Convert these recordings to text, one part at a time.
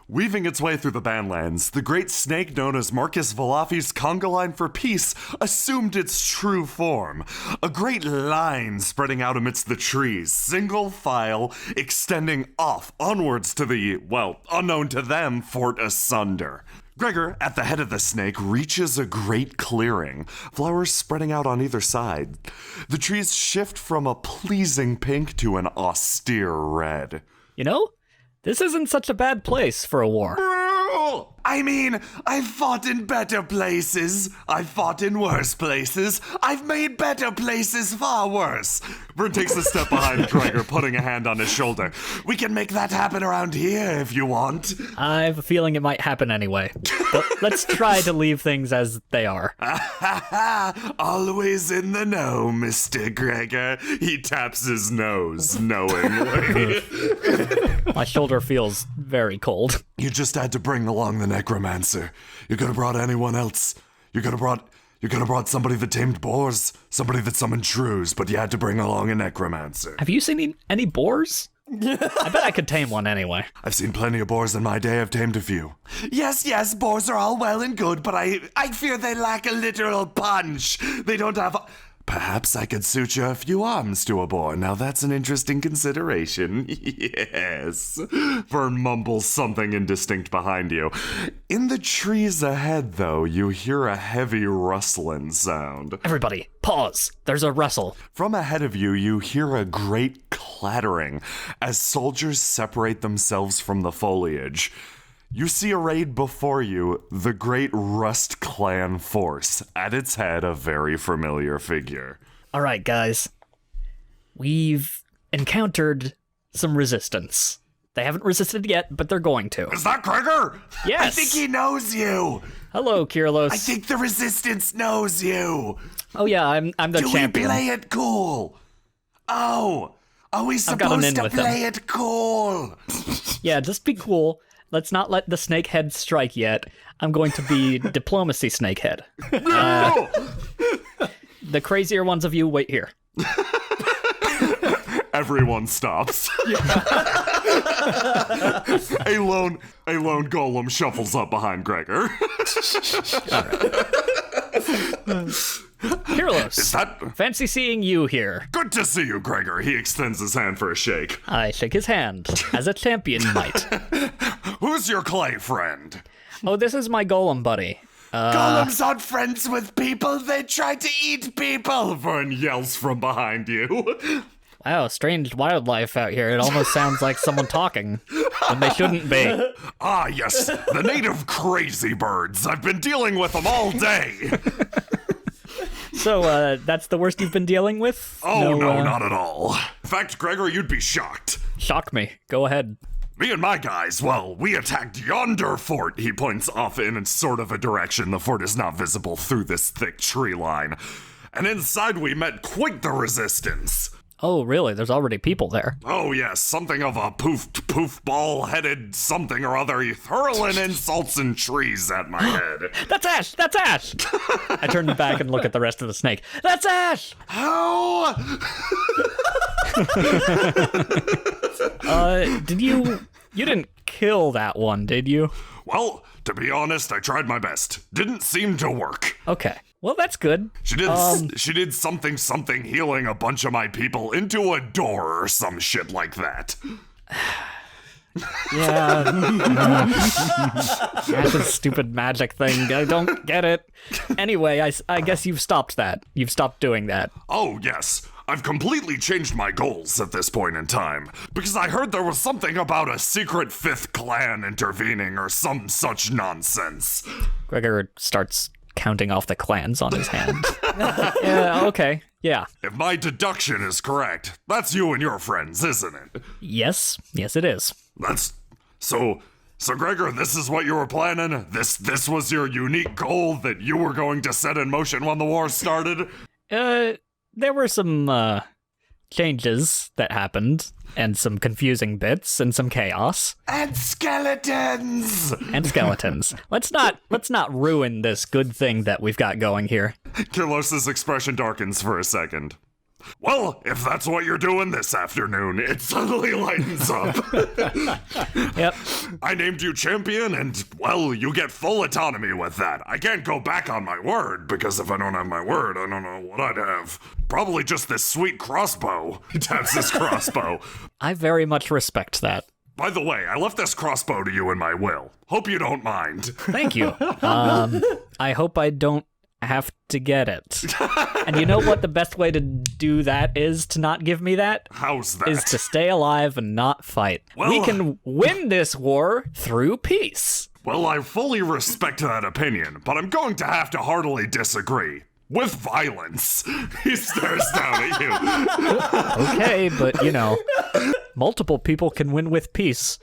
Weaving its way through the Banlands, the great snake known as Marcus Valafi's conga line for peace assumed its true form. A great line spreading out amidst the trees, single file, extending off onwards to the, well, unknown to them, Fort Asunder. Gregor, at the head of the snake, reaches a great clearing, flowers spreading out on either side. The trees shift from a pleasing pink to an austere red. You know, this isn't such a bad place for a war. I mean, I've fought in better places. I've fought in worse places. I've made better places far worse. Vern takes a step behind Gregor, putting a hand on his shoulder. We can make that happen around here if you want. I have a feeling it might happen anyway. But let's try to leave things as they are. Always in the know, Mr. Gregor. He taps his nose knowingly. My shoulder feels very cold. You just had to bring along the necromancer. You could have brought anyone else. You could have brought somebody that tamed boars, somebody that summoned shrews, but you had to bring along a necromancer. Have you seen any boars? I bet I could tame one anyway. I've seen plenty of boars in my day. I've tamed a few. Yes, boars are all well and good, but I fear they lack a literal punch. They don't have... Perhaps I could suture a few arms to a boar. Now that's an interesting consideration. Yes. Vern mumbles something indistinct behind you. In the trees ahead, though, you hear a heavy rustling sound. Everybody, pause. There's a rustle. From ahead of you, you hear a great clattering as soldiers separate themselves from the foliage. You see arrayed before you the great Rust Clan force, at its head a very familiar figure. All right, guys. We've encountered some resistance. They haven't resisted yet, but they're going to. Is that Gregor? Yes. I think he knows you. Hello, Kyrelos. I think the resistance knows you. Oh yeah, I'm the champion. Do we play it cool? Oh, are we supposed to play it cool? Yeah, just be cool. Let's not let the snakehead strike yet. I'm going to be diplomacy snakehead. The crazier ones of you, wait here. Everyone stops. A lone golem shuffles up behind Gregor. Kyrelos, fancy seeing you here. Good to see you, Gregor. He extends his hand for a shake. I shake his hand, as a champion might. Who's your clay friend? Oh, this is my golem buddy. Golems aren't friends with people. They try to eat people. Vern yells from behind you. Wow, strange wildlife out here. It almost sounds like someone talking when they shouldn't be. Ah, yes, the native crazy birds. I've been dealing with them all day. So, that's the worst you've been dealing with? Oh, no, not at all. In fact, Gregor, you'd be shocked. Shock me. Go ahead. Me and my guys, well, we attacked yonder fort. He points off in sort of a direction. The fort is not visible through this thick tree line. And inside we met quite the resistance. Oh, really? There's already people there. Oh, yes, something of a poof ball-headed something or other hurling insults and trees at my head. That's Ash! That's Ash! I turn back and look at the rest of the snake. That's Ash! How? You didn't kill that one, did you? Well, to be honest, I tried my best. Didn't seem to work. Okay. Well, that's good. She did something healing a bunch of my people into a door or some shit like that. Yeah. That's a stupid magic thing. I don't get it. Anyway, I guess you've stopped that. You've stopped doing that. Oh, yes. I've completely changed my goals at this point in time, because I heard there was something about a secret fifth clan intervening or some such nonsense. Gregor starts counting off the clans on his hand. Yeah, okay, yeah. If my deduction is correct, that's you and your friends, isn't it? Yes it is. So Gregor, this is what you were planning? This was your unique goal that you were going to set in motion when the war started? There were some, changes that happened, and some confusing bits, and some chaos. And skeletons! Let's not ruin this good thing that we've got going here. Kyrelos' expression darkens for a second. Well, if that's what you're doing this afternoon, it suddenly lightens up. Yep. I named you champion, and, well, you get full autonomy with that. I can't go back on my word, because if I don't have my word, I don't know what I'd have. Probably just this sweet crossbow. He taps his crossbow. I very much respect that. By the way, I left this crossbow to you in my will. Hope you don't mind. Thank you. I hope I don't have to get it. And you know what the best way to do that is to not give me that? How's that? Is to stay alive and not fight. Well, we can win this war through peace. Well, I fully respect that opinion, but I'm going to have to heartily disagree. With violence. He stares down at you. Okay, but multiple people can win with peace.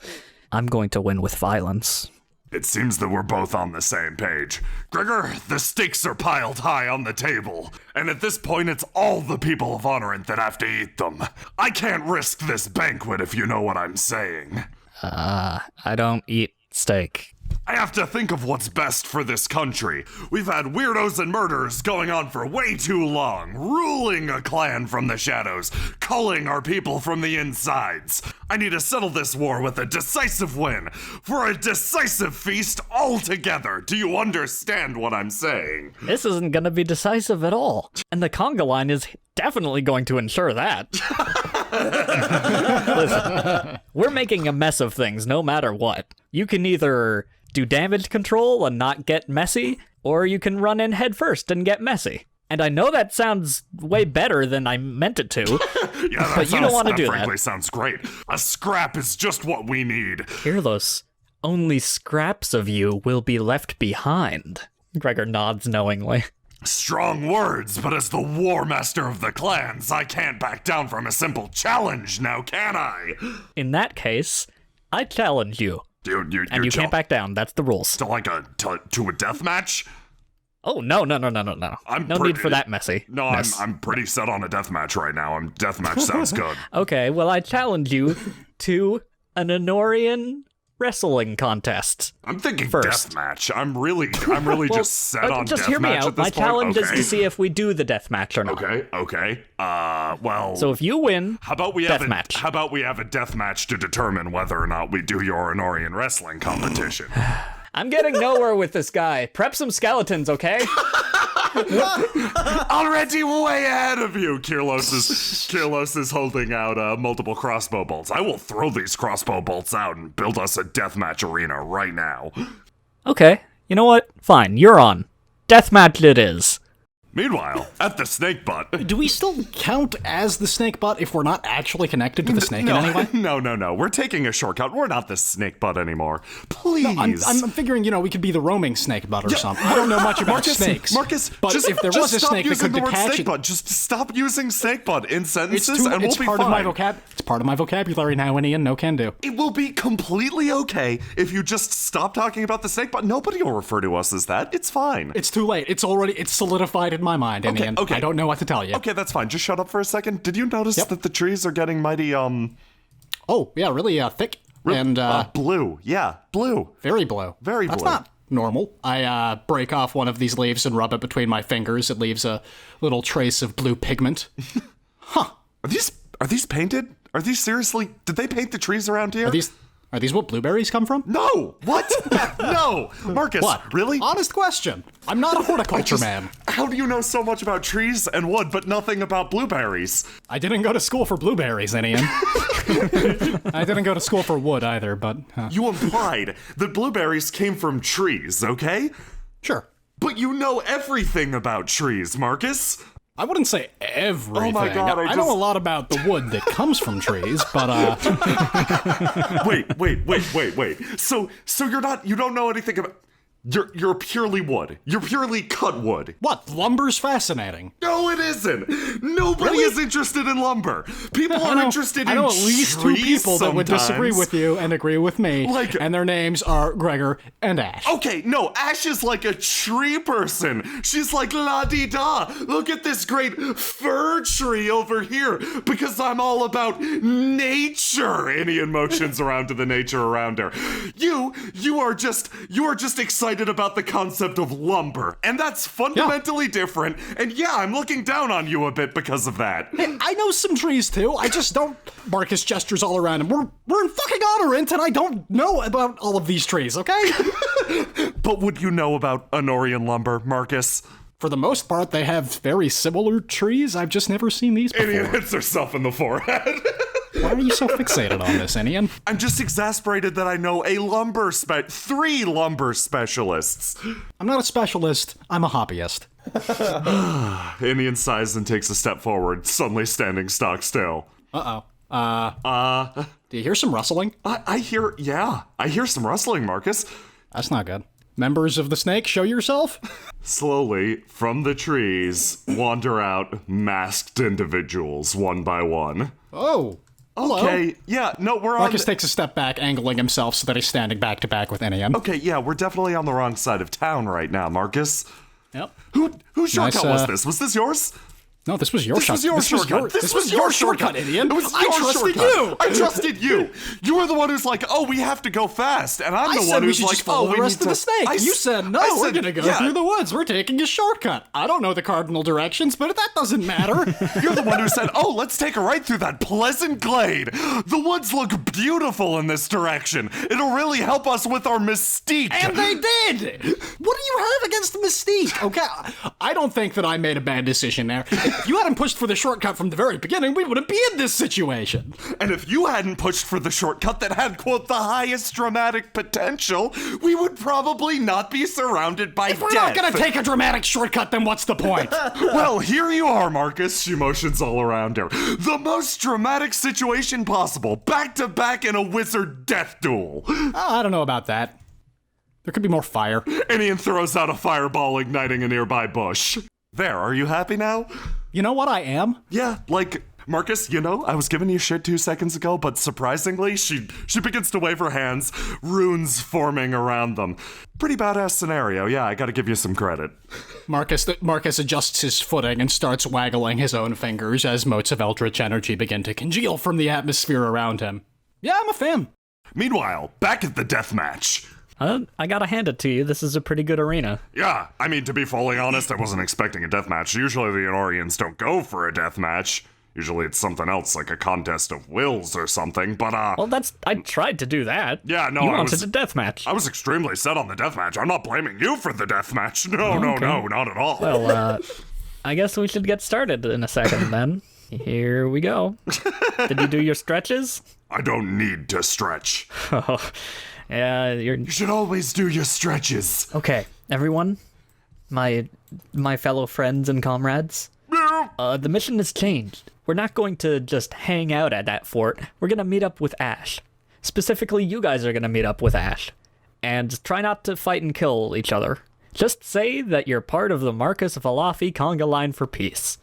I'm going to win with violence. It seems that we're both on the same page. Gregor, the stakes are piled high on the table, and at this point it's all the people of Honorant that have to eat them. I can't risk this banquet if you know what I'm saying. I don't eat steak. I have to think of what's best for this country. We've had weirdos and murders going on for way too long, ruling a clan from the shadows, culling our people from the insides. I need to settle this war with a decisive win, for a decisive feast all together. Do you understand what I'm saying? This isn't going to be decisive at all. And the conga line is definitely going to ensure that. Listen, we're making a mess of things no matter what. You can either do damage control and not get messy, or you can run in head first and get messy. And I know that sounds way better than I meant it to, Yeah, but you don't want to do frankly that. Sounds great. A scrap is just what we need. Kyrelos, only scraps of you will be left behind. Gregor nods knowingly. Strong words, but as the war master of the clans, I can't back down from a simple challenge now, can I? In that case, I challenge you. And And you can't back down. That's the rules. to a death match? Oh, no. No need for that messy. No, I'm pretty set on a death match right now. Death match sounds good. Okay, well, I challenge you to an Honorian wrestling contest. I'm thinking First. death match. I'm really just set on just death hear me match out. at this My point. challenge is Okay. to see if we do the death match or not. Okay. Well. So if you win, how about we death have match. How about we have a death match to determine whether or not we do your Honorian wrestling competition? I'm getting nowhere with this guy. Prep some skeletons, okay? Already way ahead of you. Kyrelos is holding out multiple crossbow bolts. I will throw these crossbow bolts out and build us a deathmatch arena right now. Okay, you know what? Fine, you're on. Deathmatch it is. Meanwhile, at the snake butt. Do we still count as the snake butt if we're not actually connected to the snake in any way? No. We're taking a shortcut. We're not the snake butt anymore. Please. I'm figuring, we could be the roaming snake butt or something. I don't know much about snakes. Marcus, but if there was a snake that could detach snake butt. Just stop using snake butt in sentences and we'll it's be part fine. of my It's part of my vocabulary now, Inien. No can do. It will be completely okay if you just stop talking about the snake butt. Nobody will refer to us as that. It's fine. It's too late. It's solidified in my mind, Inien. Okay. I don't know what to tell you. Okay, that's fine. Just shut up for a second. Did you notice that the trees are getting mighty, Oh, yeah, really thick and blue. Yeah, blue. very blue. Very That's blue. not normal. I break off one of these leaves and rub it between my fingers. It leaves a little trace of blue pigment. Huh. Are these painted? Are these seriously? Did they paint the trees around here? Are these what blueberries come from? No! What? No! Marcus, What? really? Honest question. I'm not a horticulture man. How do you know so much about trees and wood, but nothing about blueberries? I didn't go to school for blueberries, Inien. I didn't go to school for wood either, but... You implied that blueberries came from trees, okay? Sure. But you know everything about trees, Marcus. I wouldn't say everything. Oh my God, I know a lot about the wood that comes from trees, but Wait. So you don't know anything about... You're purely wood. You're purely cut wood. what? Lumber's fascinating. No, it isn't. Nobody is interested in lumber. People are interested in I know at least two trees people that would disagree sometimes. with you and agree with me, and their names are Gregor and Ash. Okay, no, Ash is like a tree person. She's like la-di-da. Look at this great fir tree over here because I'm all about nature. Inien motions around to the nature around her. You are just excited excited about the concept of lumber, and that's fundamentally different, and yeah, I'm looking down on you a bit because of that. Hey, I know some trees too. I just don't. Marcus gestures all around him. We're in fucking Honorant, and I don't know about all of these trees, okay? But would you know about Honorian lumber, Marcus? For the most part, they have very similar trees. I've just never seen these before. Inien hits herself in the forehead. Why are you so fixated on this, Inien? I'm just exasperated that I know three lumber specialists. I'm not a specialist. I'm a hobbyist. Inien sighs and takes a step forward, suddenly standing stock still. Uh-oh. Do you hear some rustling? I hear some rustling, Marcus. That's not good. Members of the snake, show yourself. Slowly, from the trees, wander out masked individuals, one by one. Oh. Hello. Okay, yeah, no, we're on... Marcus takes a step back, angling himself so that he's standing back to back with Inien. Okay, yeah, we're definitely on the wrong side of town right now, Marcus. Yep. Whose shortcut was this? Was this yours? No, this was your shortcut. This was your shortcut, Inien. I trusted you. I trusted you. You were the one who's like, oh, we have to go fast, and I'm the one who's like, oh, the rest of the snake. You said no. We're gonna go through the woods. We're taking a shortcut. I don't know the cardinal directions, but that doesn't matter. You're the one who said, oh, let's take a right through that pleasant glade. The woods look beautiful in this direction. It'll really help us with our mystique. And they did. What do you have against the mystique? Okay, I don't think that I made a bad decision there. If you hadn't pushed for the shortcut from the very beginning, we wouldn't be in this situation. And if you hadn't pushed for the shortcut that had, quote, the highest dramatic potential, we would probably not be surrounded by death. If we're not gonna take a dramatic shortcut, then what's the point? Well, here you are, Marcus. She motions all around her. The most dramatic situation possible, back to back in a wizard death duel. I don't know about that. There could be more fire. Inien throws out a fireball, igniting a nearby bush. There, are you happy now? You know what I am? Yeah, like, Marcus, you know, I was giving you shit 2 seconds ago, but surprisingly, she begins to wave her hands, runes forming around them. Pretty badass scenario, yeah, I gotta give you some credit. Marcus adjusts his footing and starts waggling his own fingers as motes of eldritch energy begin to congeal from the atmosphere around him. Yeah, I'm a fan. Meanwhile, back at the deathmatch. I gotta hand it to you. This is a pretty good arena. Yeah, I mean, to be fully honest, I wasn't expecting a deathmatch. Usually the Honorians don't go for a deathmatch. Usually it's something else, like a contest of wills or something, but, Well, I tried to do that. Yeah, no, you wanted a deathmatch. I was extremely set on the deathmatch. I'm not blaming you for the deathmatch. No, not at all. Well, I guess we should get started in a second, then. Here we go. Did you do your stretches? I don't need to stretch. Oh, yeah, You should always do your stretches. Okay, everyone, my fellow friends and comrades, the mission has changed. We're not going to just hang out at that fort. We're gonna meet up with Ash. Specifically, you guys are gonna meet up with Ash. And try not to fight and kill each other. Just say that you're part of the Markus Valafi conga line for peace.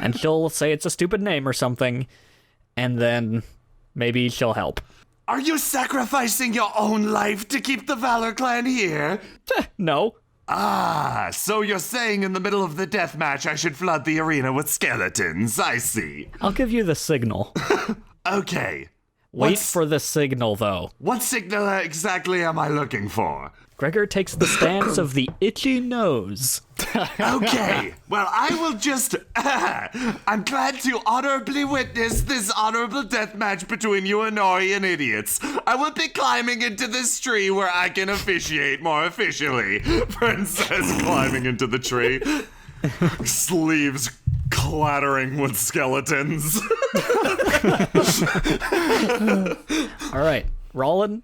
And she'll say it's a stupid name or something, and then maybe she'll help. Are you sacrificing your own life to keep the Valor Clan here? No. Ah, so you're saying in the middle of the death match I should flood the arena with skeletons. I see. I'll give you the signal. Okay. Wait for the signal, though. What signal exactly am I looking for? Gregor takes the stance of the itchy nose. Okay, well, I will just... I'm glad to honorably witness this honorable death match between you Honorian idiots. I will be climbing into this tree where I can officiate more officially. Princess climbing into the tree. Sleeves clattering with skeletons. All right, Rollin,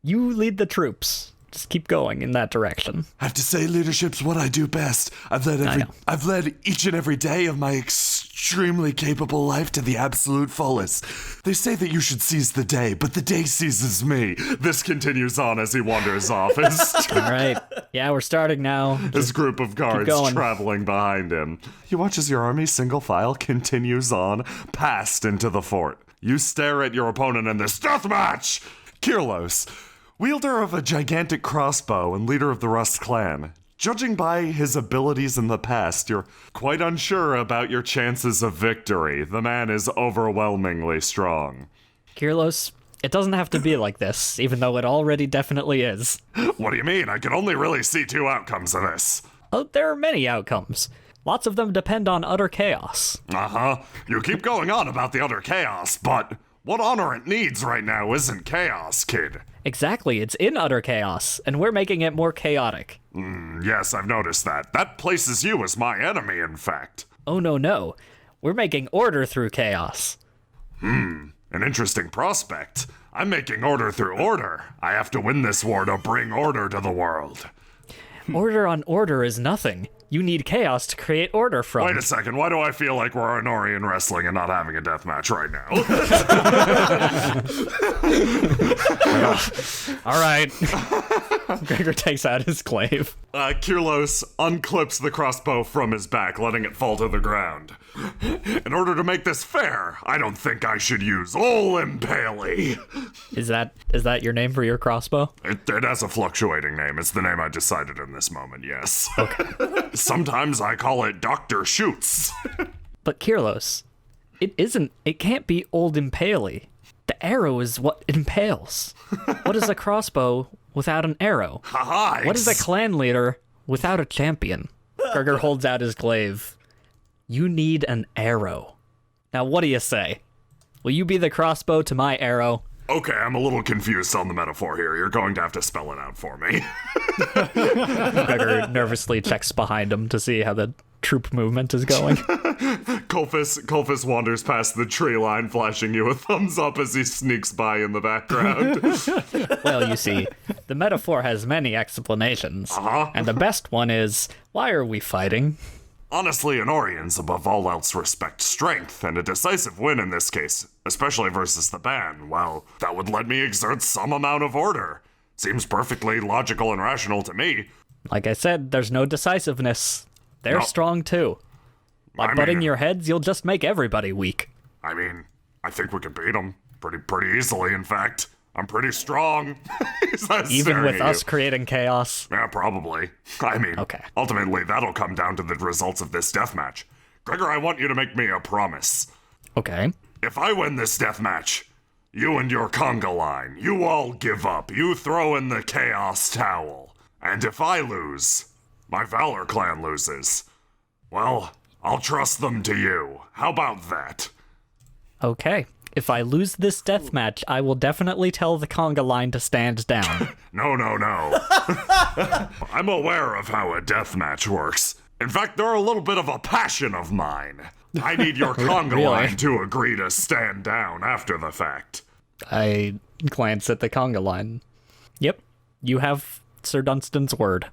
you lead the troops. Just keep going in that direction. I have to say, leadership's what I do best. I've led each and every day of my extremely capable life to the absolute fullest. They say that you should seize the day, but the day seizes me. This continues on as he wanders off. All right. Yeah, we're starting now. His group of guards traveling behind him. You watch as your army, single file, continues on, past into the fort. You stare at your opponent in this death match. Kyrelos, wielder of a gigantic crossbow and leader of the Rust clan. Judging by his abilities in the past, you're quite unsure about your chances of victory. The man is overwhelmingly strong. Kyrelos, It doesn't have to be like this, even though it already definitely is. What do you mean? I can only really see two outcomes of this. Oh, there are many outcomes. Lots of them depend on utter chaos. Uh-huh. You keep going on about the utter chaos, but what honor it needs right now isn't chaos, kid. Exactly, it's in utter chaos, and we're making it more chaotic. Yes, I've noticed that. That places you as my enemy, in fact. Oh, no. We're making order through chaos. An interesting prospect. I'm making order through order. I have to win this war to bring order to the world. Order on order is nothing. You need chaos to create order from. Wait a second, why do I feel like we're Honorian wrestling and not having a death match right now? All right. Gregor takes out his glaive. Kyrelos unclips the crossbow from his back, letting it fall to the ground. In order to make this fair, I don't think I should use Ol Impale. Is that your name for your crossbow? It has a fluctuating name. It's the name I decided in this moment, yes. Okay. Sometimes I call it Dr. Shoots. But Kyrelos, it can't be old Impale. The arrow is what impales. What is a crossbow without an arrow? Haha. What is a clan leader without a champion? Gregor holds out his glaive. You need an arrow. Now, what do you say? Will you be the crossbow to my arrow? Okay, I'm a little confused on the metaphor here. You're going to have to spell it out for me. Gregor nervously checks behind him to see how the troop movement is going. Kolfis wanders past the tree line, flashing you a thumbs up as he sneaks by in the background. Well, you see, the metaphor has many explanations. Uh-huh. And the best one is, why are we fighting? Honestly, Honorians above all else respect strength, and a decisive win in this case, especially versus the ban, well, that would let me exert some amount of order. Seems perfectly logical and rational to me. Like I said, there's no decisiveness. They're strong too. By butting your heads, you'll just make everybody weak. I mean, I think we can beat them. Pretty easily, in fact. I'm pretty strong. Even with us creating chaos? Yeah, probably. I mean, okay. Ultimately, that'll come down to the results of this deathmatch. Gregor, I want you to make me a promise. Okay. If I win this deathmatch, you and your conga line, you all give up. You throw in the chaos towel. And if I lose, my Valor clan loses, well, I'll trust them to you. How about that? Okay. If I lose this deathmatch, I will definitely tell the conga line to stand down. No. I'm aware of how a deathmatch works. In fact, they're a little bit of a passion of mine. I need your conga line to agree to stand down after the fact. I glance at the conga line. Yep, you have Sir Dunstan's word.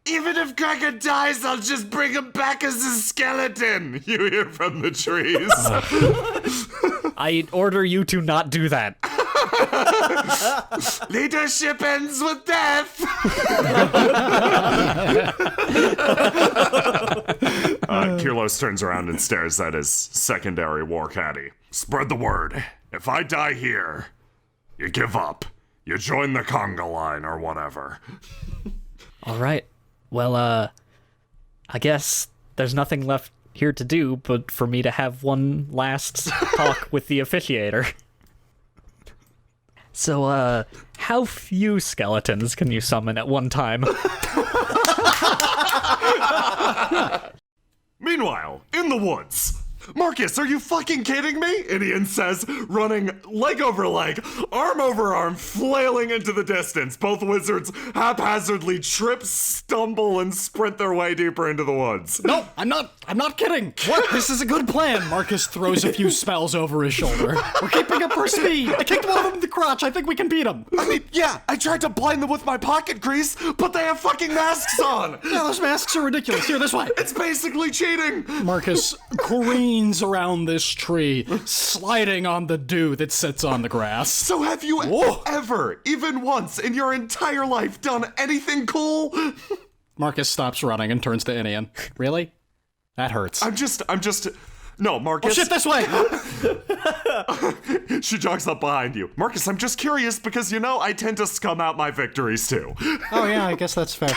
Even if Gregor dies, I'll just bring him back as a skeleton, you hear from the trees. I order you to not do that. Leadership ends with death. Kyrelos turns around and stares at his secondary war caddy. Spread the word. If I die here, you give up. You join the conga line or whatever. All right. Well, I guess there's nothing left here to do but for me to have one last talk with the officiator. So, how few skeletons can you summon at one time? Meanwhile, in the woods. Marcus, are you fucking kidding me? Inien says, running leg over leg, arm over arm, flailing into the distance. Both wizards haphazardly trip, stumble, and sprint their way deeper into the woods. No, I'm not kidding. What? This is a good plan. Marcus throws a few spells over his shoulder. We're keeping up our speed. I kicked one of them in the crotch. I think we can beat him. I mean, yeah, I tried to blind them with my pocket grease, but they have fucking masks on. Yeah, those masks are ridiculous. Here, this way. It's basically cheating. Marcus careens around this tree, sliding on the dew that sits on the grass. So have you ever, even once in your entire life, done anything cool? Marcus stops running and turns to Inien. Really? That hurts. No, Marcus. Oh shit, this way! She jogs up behind you. Marcus, I'm just curious because, I tend to scum out my victories too. Oh yeah, I guess that's fair.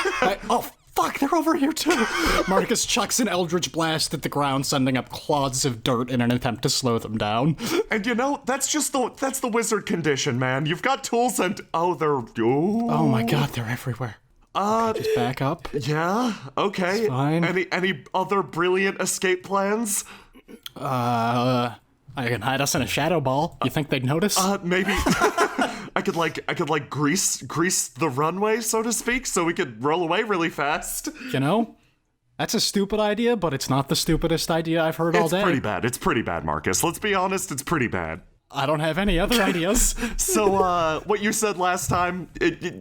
fuck, they're over here too. Marcus chucks an Eldritch Blast at the ground, sending up clods of dirt in an attempt to slow them down. And that's the wizard condition, man. You've got tools and Oh my god, they're everywhere. Just back up. Yeah, okay. It's fine. Any other brilliant escape plans? I can hide us in a shadow ball. You think they'd notice? Maybe I could grease the runway, so to speak, so we could roll away really fast. You know, that's a stupid idea, but it's not the stupidest idea I've heard all day. It's pretty bad, Marcus. Let's be honest, it's pretty bad. I don't have any other ideas. So, what you said last time,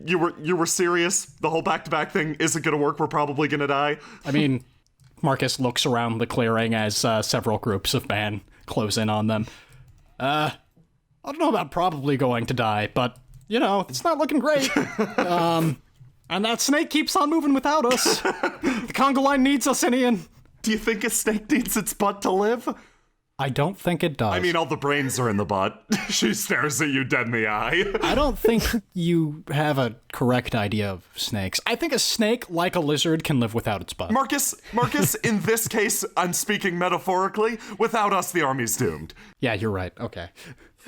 you were serious? The whole back-to-back thing isn't gonna work, we're probably gonna die? I mean, Marcus looks around the clearing as several groups of men close in on them. I don't know about probably going to die, but, it's not looking great. And that snake keeps on moving without us. The conga line needs us, Inien. Do you think a snake needs its butt to live? I don't think it does. I mean, all the brains are in the butt. She stares at you dead in the eye. I don't think you have a correct idea of snakes. I think a snake, like a lizard, can live without its butt. Marcus, in this case, I'm speaking metaphorically. Without us, the army's doomed. Yeah, you're right. Okay.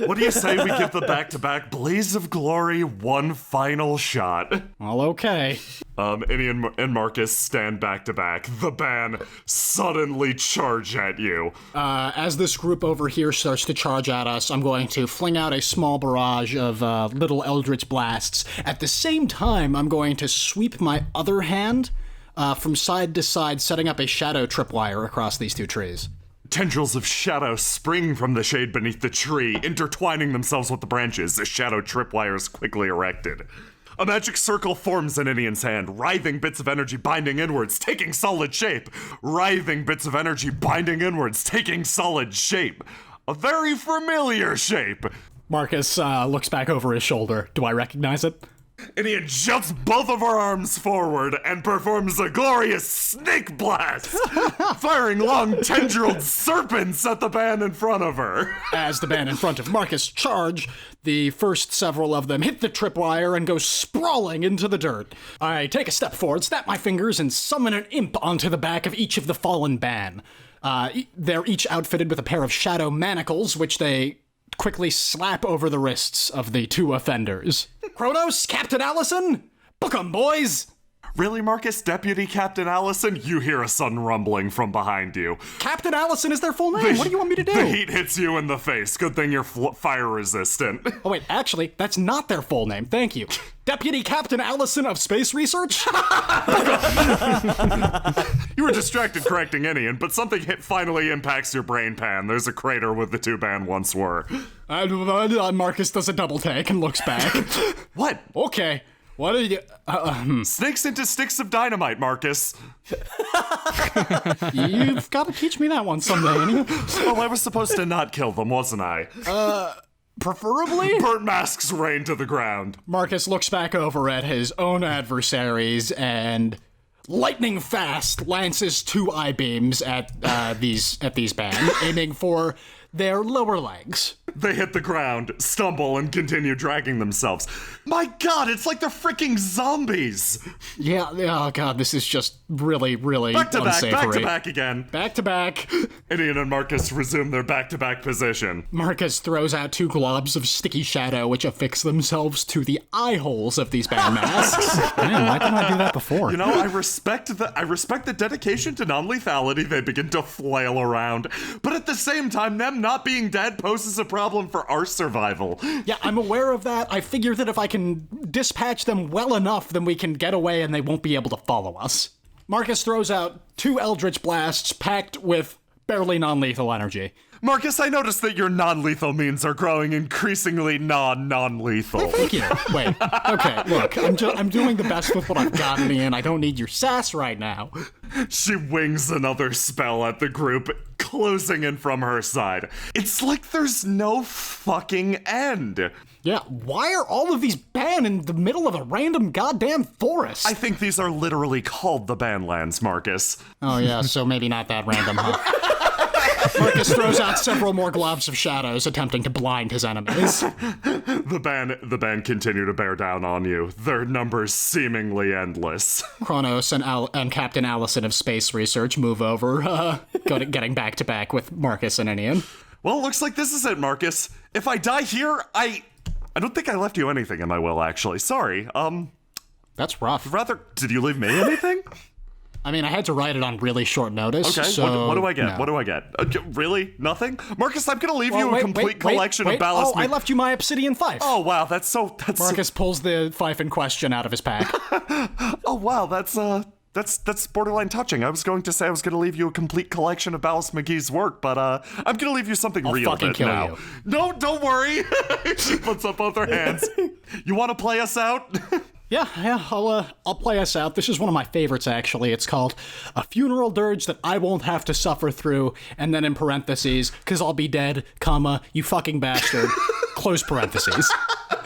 What do you say we give the back-to-back Blaze of Glory one final shot? Well, okay. Inien and Marcus stand back-to-back. The ban suddenly charge at you. As this group over here starts to charge at us, I'm going to fling out a small barrage of little Eldritch Blasts. At the same time, I'm going to sweep my other hand from side to side, setting up a shadow tripwire across these two trees. Tendrils of shadow spring from the shade beneath the tree, intertwining themselves with the branches as shadow tripwire is quickly erected. A magic circle forms in Inien's hand, writhing bits of energy binding inwards, taking solid shape. Writhing bits of energy binding inwards, taking solid shape. A very familiar shape. Marcus looks back over his shoulder. Do I recognize it? Inien jumps both of her arms forward and performs a glorious snake blast, firing long tendrilled serpents at the band in front of her. As the band in front of Marcus charge, the first several of them hit the tripwire and go sprawling into the dirt. I take a step forward, snap my fingers, and summon an imp onto the back of each of the fallen band. They're each outfitted with a pair of shadow manacles, which they quickly slap over the wrists of the two offenders. Kronos, Captain Allison, book 'em, boys! Really, Marcus? Deputy Captain Allison? You hear a sudden rumbling from behind you. Captain Allison is their full name. What do you want me to do? The heat hits you in the face. Good thing you're fire resistant. Oh, wait, actually, that's not their full name. Thank you. Deputy Captain Allison of Space Research? You were distracted correcting Inien, but something finally impacts your brain pan. There's a crater where the two band once were. Marcus does a double take and looks back. What? Okay. What are you... Snakes into sticks of dynamite, Marcus. You've got to teach me that one someday, Innie. Well, I was supposed to not kill them, wasn't I? Preferably? Burnt masks rain to the ground. Marcus looks back over at his own adversaries and lightning fast lances two eye beams at these band, aiming for their lower legs. They hit the ground, stumble, and continue dragging themselves. My god, it's like they're freaking zombies! Yeah, oh god, this is just really, really unsavory. Back to back again. Back to back. Inien and Marcus resume their back-to-back position. Marcus throws out two globs of sticky shadow, which affix themselves to the eye holes of these band masks. Man, why didn't I do that before? You know, I respect the dedication to non-lethality. They begin to flail around. But at the same time, them not being dead poses a problem for our survival. Yeah, I'm aware of that. I figure that if I can dispatch them well enough, then we can get away and they won't be able to follow us. Marcus throws out two Eldritch Blasts packed with barely non-lethal energy. Marcus, I noticed that your non-lethal means are growing increasingly non-lethal. Thank you. Wait. Okay, look, I'm doing the best with what I've got, Ian. I don't need your sass right now. She wings another spell at the group, closing in from her side. It's like there's no fucking end. Yeah, why are all of these banned in the middle of a random goddamn forest? I think these are literally called the Banlands, Marcus. Oh yeah, so maybe not that random, huh? Marcus throws out several more gloves of shadows, attempting to blind his enemies. The band continue to bear down on you, their numbers seemingly endless. Kronos and Captain Allison of Space Research move over, getting back to back with Markus and Inien. Well, it looks like this is it, Marcus. If I die here, I don't think I left you anything in my will, actually. Sorry. That's rough. Rather, did you leave me anything? I mean, I had to write it on really short notice. Okay, so what do I get? no. What do I get? Really? Nothing? Marcus, I'm gonna leave you a complete collection of ballast. I left you my obsidian fife. Oh, wow, that's Marcus pulls the fife in question out of his pack. Oh, wow, that's borderline touching. I was going to say I was going to leave you a complete collection of Ballast McGee's work, but I'm going to leave you something I'll real fucking bit kill now. you. No, don't worry. She puts up both her hands. You want to play us out? Yeah, I'll play us out. This is one of my favorites, actually. It's called A Funeral Dirge That I Won't Have to Suffer Through, and then in parentheses, because I'll be dead, comma, you fucking bastard, close parentheses.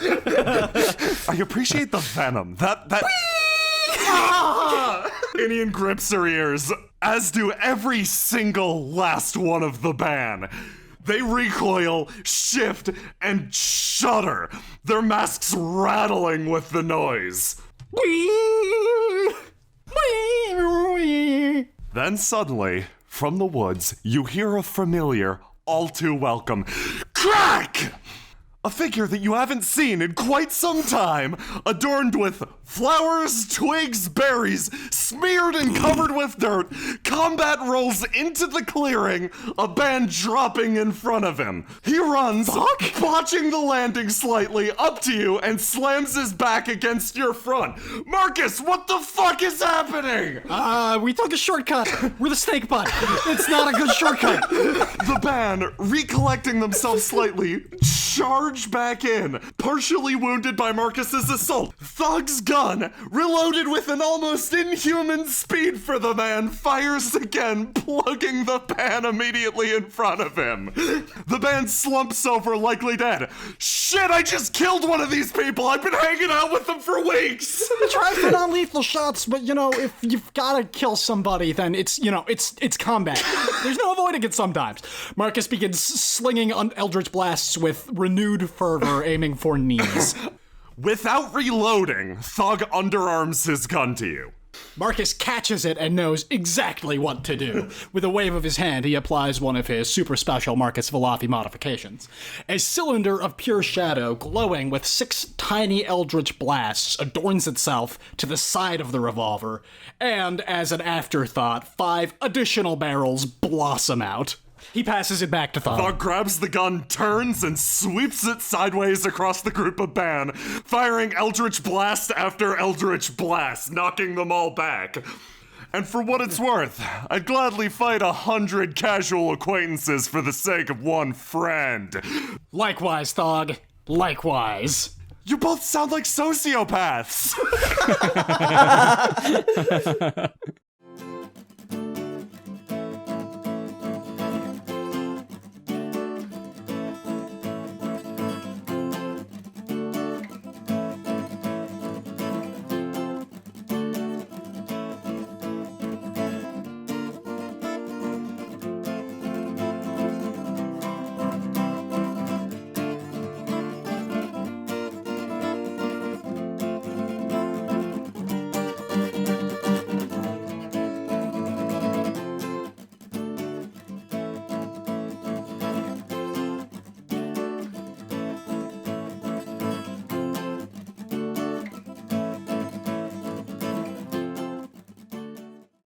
I appreciate the venom. That Inien grips her ears, as do every single last one of the band. They recoil, shift, and shudder, their masks rattling with the noise. Then suddenly, from the woods, you hear a familiar, all too welcome crack! A figure that you haven't seen in quite some time, adorned with flowers, twigs, berries, smeared and covered with dirt. Combat rolls into the clearing, a band dropping in front of him. He runs, botching the landing slightly, up to you, and slams his back against your front. Marcus, what the fuck is happening? We took a shortcut. We're the snake butt. It's not a good shortcut. The band, recollecting themselves slightly, charge back in, partially wounded by Marcus's assault. Thug's gun, reloaded with an almost inhuman speed for the man, fires again, plugging the pan immediately in front of him. The man slumps over, likely dead. Shit, I just killed one of these people! I've been hanging out with them for weeks! Try for non-lethal shots, but if you've gotta kill somebody, then it's combat. There's no avoiding it sometimes. Marcus begins slinging eldritch blasts with renewed fervor, aiming for knees. Without reloading, Thug underarms his gun to you. Marcus catches it and knows exactly what to do. With a wave of his hand, he applies one of his super special Marcus Valafi modifications. A cylinder of pure shadow, glowing with 6 tiny eldritch blasts, adorns itself to the side of the revolver, and, as an afterthought, 5 additional barrels blossom out. He passes it back to Thug. Thug grabs the gun, turns, and sweeps it sideways across the group of band, firing eldritch blast after eldritch blast, knocking them all back. And for what it's worth, I'd gladly fight 100 casual acquaintances for the sake of one friend. Likewise, Thug. Likewise. You both sound like sociopaths.